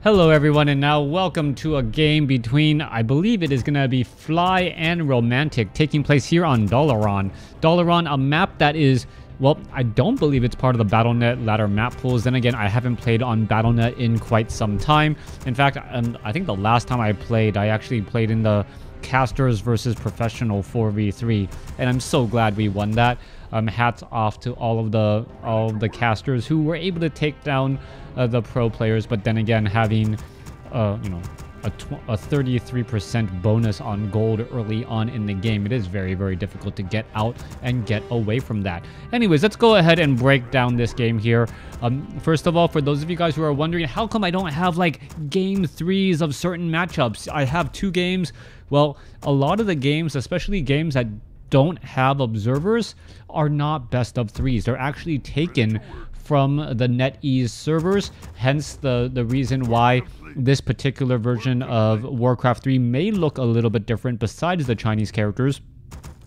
Hello everyone, and now welcome to a game between, I believe it is going to be Fly and Romantic, taking place here on Dalaran. Dalaran, a map that is, well, I don't believe it's part of the Battle.net ladder map pools. Then again, I haven't played on Battle.net in quite some time. In fact, I think the last time I played, I actually played in the Casters versus Professional 4v3, and I'm so glad we won that. Hats off to all of the casters who were able to take down the pro players, but then again, having a 33% bonus on gold early on in the game, it is very, very difficult to get out and get away from that. Anyways, let's go ahead and break down this game here. First of all, for those of you guys who are wondering, how come I don't have like game 3s of certain matchups? I have 2 games. Well, a lot of the games, especially games that don't have observers, are not best of 3s. They're actually taken from the NetEase servers, hence the reason why this particular version of WarCraft 3 may look a little bit different besides the Chinese characters.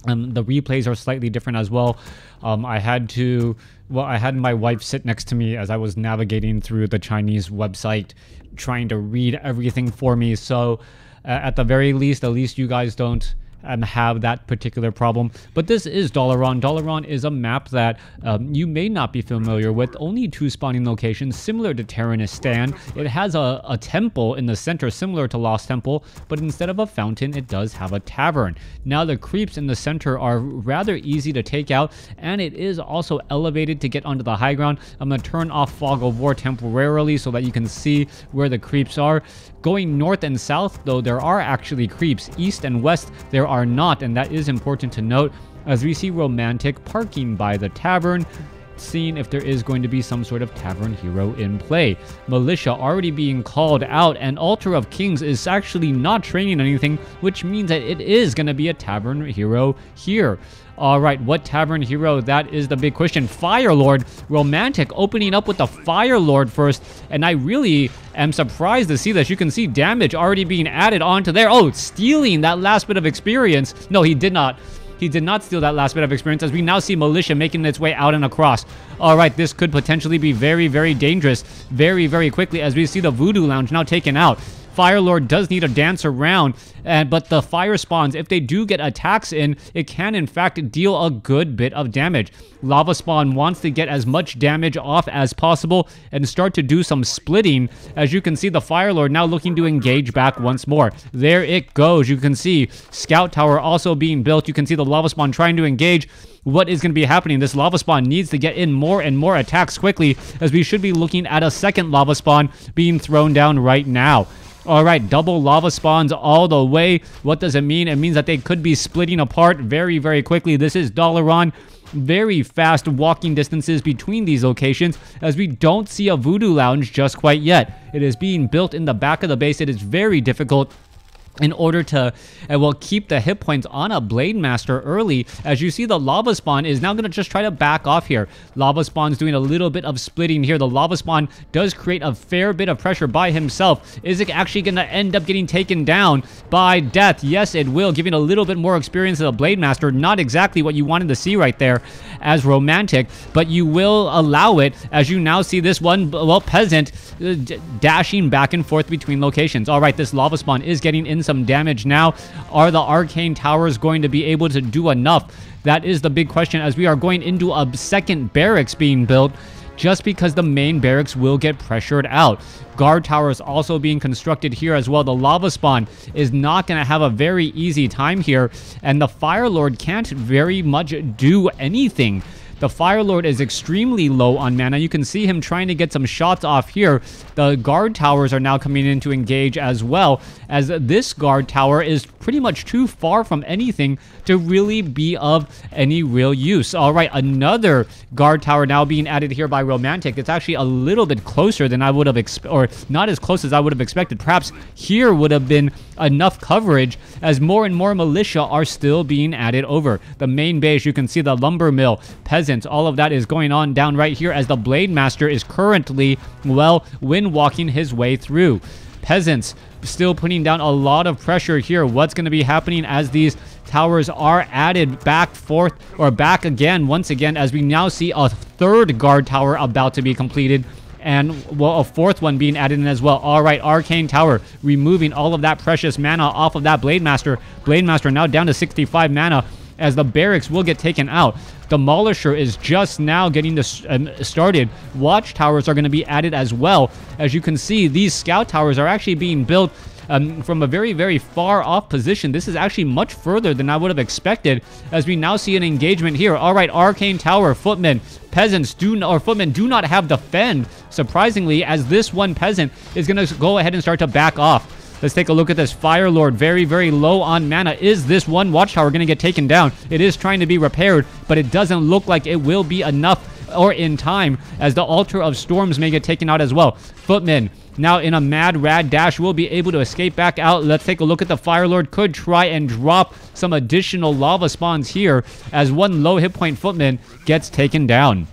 The replays are slightly different as well. I had my wife sit next to me as I was navigating through the Chinese website, trying to read everything for me. So at the very least, at least you guys don't have that particular problem. But this is Dalaran. Dalaran is a map that you may not be familiar with. Only 2 spawning locations, similar to Terranistan. It has a temple in the center, similar to Lost Temple, but instead of a fountain, it does have a tavern. Now, the creeps in the center are rather easy to take out, and it is also elevated to get onto the high ground. I'm going to turn off Fog of War temporarily so that you can see where the creeps are. Going north and south, though, there are actually creeps. East and west, there are not, and that is important to note, as we see Romantic parking by the tavern, seeing if there is going to be some sort of tavern hero in play. Militia already being called out, and Altar of Kings is actually not training anything, which means that it is going to be a tavern hero here. Alright, what tavern hero? That is the big question. Firelord. Romantic opening up with the Firelord first, and I really am surprised to see this. You can see damage already being added onto there. Oh, stealing that last bit of experience. No, he did not. He did not steal that last bit of experience, as we now see Militia making its way out and across. All right, this could potentially be very, very dangerous very, very quickly, as we see the Voodoo Lounge now taken out. Firelord does need to dance around, but the fire spawns, if they do get attacks in, it can in fact deal a good bit of damage. Lava Spawn wants to get as much damage off as possible and start to do some splitting. As you can see, the Firelord now looking to engage back once more. There it goes. You can see Scout Tower also being built. You can see the Lava Spawn trying to engage. What is going to be happening? This Lava Spawn needs to get in more and more attacks quickly, as we should be looking at a second Lava Spawn being thrown down right now. Alright, double lava spawns all the way. What does it mean? It means that they could be splitting apart very, very quickly. This is Dalaran. Very fast walking distances between these locations, as we don't see a Voodoo Lounge just quite yet. It is being built in the back of the base. It is very difficult in order to, keep the hit points on a Blade Master early. As you see, the Lava Spawn is now going to just try to back off here. Lava Spawn's doing a little bit of splitting here. The Lava Spawn does create a fair bit of pressure by himself. Is it actually going to end up getting taken down by death? Yes, it will, giving a little bit more experience to the Blade Master. Not exactly what you wanted to see right there as Romantic, but you will allow it, as you now see this one, Peasant dashing back and forth between locations. All right, this Lava Spawn is getting in some damage now. Are the Arcane Towers going to be able to do enough? That is the big question, as we are going into a second barracks being built, just because the main barracks will get pressured out. Guard towers also being constructed here as well. The Lava Spawn is not going to have a very easy time here, and the Firelord can't very much do anything. The Firelord is extremely low on mana. You can see him trying to get some shots off here. The guard towers are now coming in to engage as well, as this guard tower is pretty much too far from anything to really be of any real use. All right, another guard tower now being added here by Romantic. It's actually a little bit closer than I would have expected, or not as close as I would have expected. Perhaps here would have been enough coverage, as more and more militia are still being added over. The main base, you can see the lumber mill, peasants, all of that is going on down right here, as the Blade Master is currently, well, wind walking his way through. Peasants still putting down a lot of pressure here. What's going to be happening as these towers are added back forth, or back again once again, as we now see a third guard tower about to be completed. and, well, a fourth one being added in as well. All right, Arcane Tower, removing all of that precious mana off of that Blade Master. Blade Master now down to 65 mana, as the barracks will get taken out. Demolisher is just now getting this started. Watchtowers are going to be added as well. As you can see, these scout towers are actually being built from a very, very far off position. This is actually much further than I would have expected, as we now see an engagement here. All right, Arcane Tower, footmen, peasants footmen do not have defend, surprisingly, as this one peasant is going to go ahead and start to back off. Let's take a look at this. Fire Lord, very, very low on mana. Is this one watchtower going to get taken down? It is trying to be repaired, but it doesn't look like it will be enough or in time, as the Altar of Storms may get taken out as well. Footmen, now in a mad rad dash, will be able to escape back out. Let's take a look at the Fire Lord. Could try and drop some additional lava spawns here, as one low hit point footman gets taken down.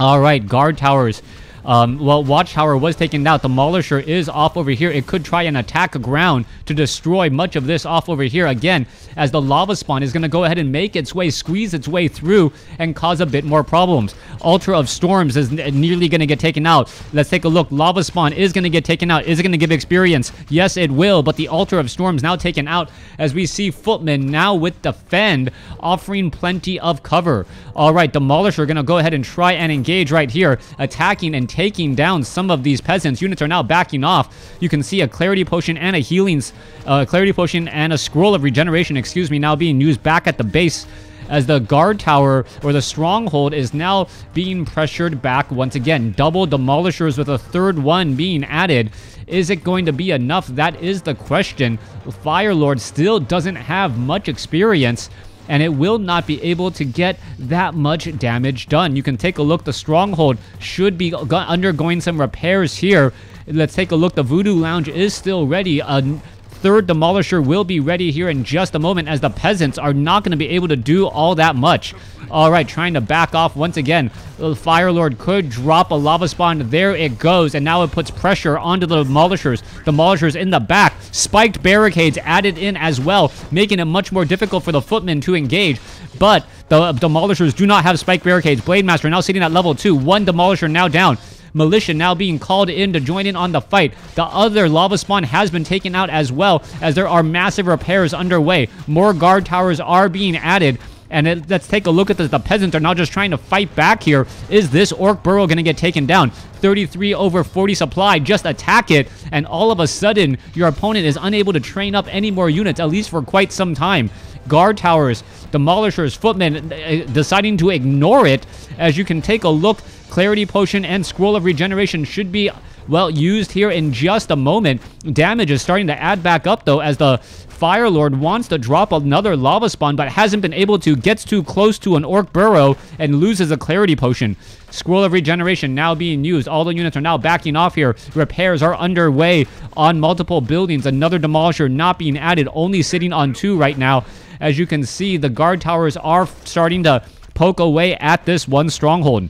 All right, guard towers. Well, Watchtower was taken out. Demolisher is off over here. It could try and attack ground to destroy much of this off over here again, as the lava spawn is going to go ahead and make its way, squeeze its way through and cause a bit more problems. Altar of Storms is nearly going to get taken out. Let's take a look. Lava spawn is going to get taken out. Is it going to give experience? Yes, it will, but the Altar of Storms now taken out, as we see Footman now with Defend offering plenty of cover. All right, Demolisher going to go ahead and try and engage right here, attacking and taking down some of these peasants. Units are now backing off. You can see a Clarity Potion and a Clarity Potion and a Scroll of Regeneration, excuse me, now being used back at the base, as the guard tower, or the stronghold, is now being pressured back once again. Double demolishers with a third one being added. Is it going to be enough? That is the question. Fire Lord still doesn't have much experience, and it will not be able to get that much damage done. You can take a look. The stronghold should be undergoing some repairs here. Let's take a look. The Voodoo Lounge is still ready. A third demolisher will be ready here in just a moment, as the peasants are not going to be able to do all that much. All right, trying to back off once again. The Fire Lord could drop a lava spawn. There it goes, and now it puts pressure onto the demolishers. Demolishers in the back. Spiked barricades added in as well, making it much more difficult for the footmen to engage. But the demolishers do not have spiked barricades. Blade Master now sitting at level 2. One demolisher now down. Militia now being called in to join in on the fight. The other lava spawn has been taken out as well, as there are massive repairs underway. More guard towers are being added. And let's take a look at this. The peasants are now just trying to fight back here. Is this Orc Burrow going to get taken down? 33 over 40 supply. Just attack it, and all of a sudden, your opponent is unable to train up any more units, at least for quite some time. Guard towers, demolishers, footmen deciding to ignore it. As you can take a look, Clarity Potion and Scroll of Regeneration should be, well, used here in just a moment. Damage is starting to add back up, though, as the Fire Lord wants to drop another lava spawn, but hasn't been able to. Gets too close to an Orc Burrow and loses a Clarity Potion. Scroll of Regeneration now being used. All the units are now backing off here. Repairs are underway on multiple buildings. Another Demolisher not being added, only sitting on 2 right now. As you can see, the guard towers are starting to poke away at this one stronghold.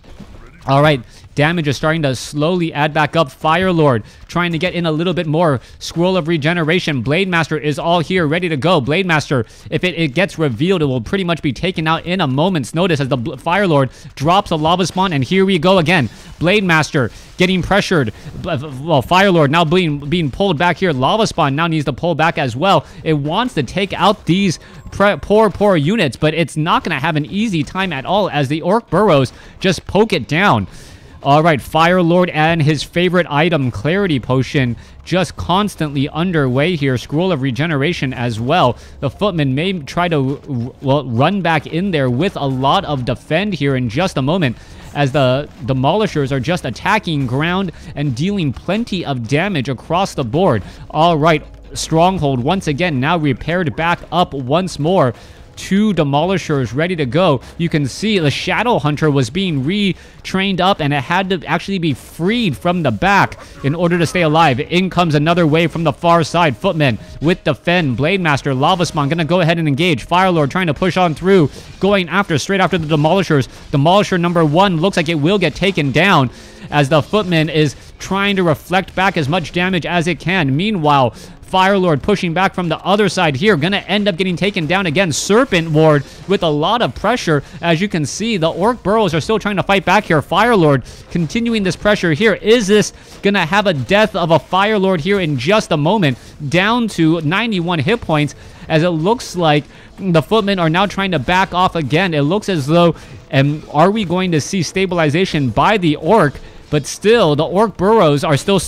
All right, damage is starting to slowly add back up. Fire Lord trying to get in a little bit more. Scroll of Regeneration. Blade Master is all here, ready to go. Blade Master, if it gets revealed, it will pretty much be taken out in a moment's notice, as the Fire Lord drops a lava spawn, and here we go again. Blade Master getting pressured. Well, Fire Lord now being pulled back here. Lava spawn now needs to pull back as well. It wants to take out these poor units, but it's not going to have an easy time at all, as the Orc Burrows just poke it down. All right, Fire Lord and his favorite item, Clarity Potion, just constantly underway here. Scroll of Regeneration as well. The footmen may try to, well, run back in there with a lot of defend here in just a moment, as the demolishers are just attacking ground and dealing plenty of damage across the board. All right, stronghold once again now repaired back up once more. 2 demolishers ready to go. You can see the Shadow Hunter was being retrained up, and it had to actually be freed from the back in order to stay alive. In comes another wave from the far side. Footmen with Defend. Blade Master, Lava Spawn gonna go ahead and engage. Fire Lord trying to push on through, going after, straight after the demolishers. Demolisher number 1 looks like it will get taken down, as the footman is trying to reflect back as much damage as it can. Meanwhile, Fire Lord pushing back from the other side here. Gonna end up getting taken down again. Serpent Lord with a lot of pressure. As you can see, the Orc Burrows are still trying to fight back here. Fire Lord continuing this pressure here. Is this gonna have a death of a Fire Lord here in just a moment? Down to 91 hit points, as it looks like the Footmen are now trying to back off again. It looks as though, are we going to see stabilization by the Orc? But still, the Orc Burrows are still...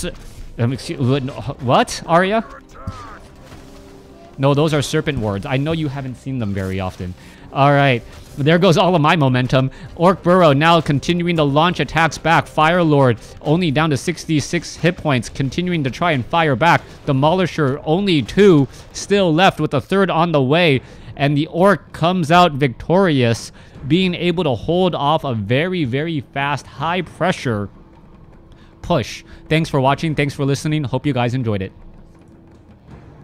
what, Arya? No, those are Serpent Wards. I know you haven't seen them very often. All right. There goes all of my momentum. Orc Burrow now continuing to launch attacks back. Fire Lord only down to 66 hit points, continuing to try and fire back. Demolisher only 2 still left with a 3rd on the way. And the Orc comes out victorious, being able to hold off a very, very fast, high pressure push. Thanks for watching. Thanks for listening. Hope you guys enjoyed it.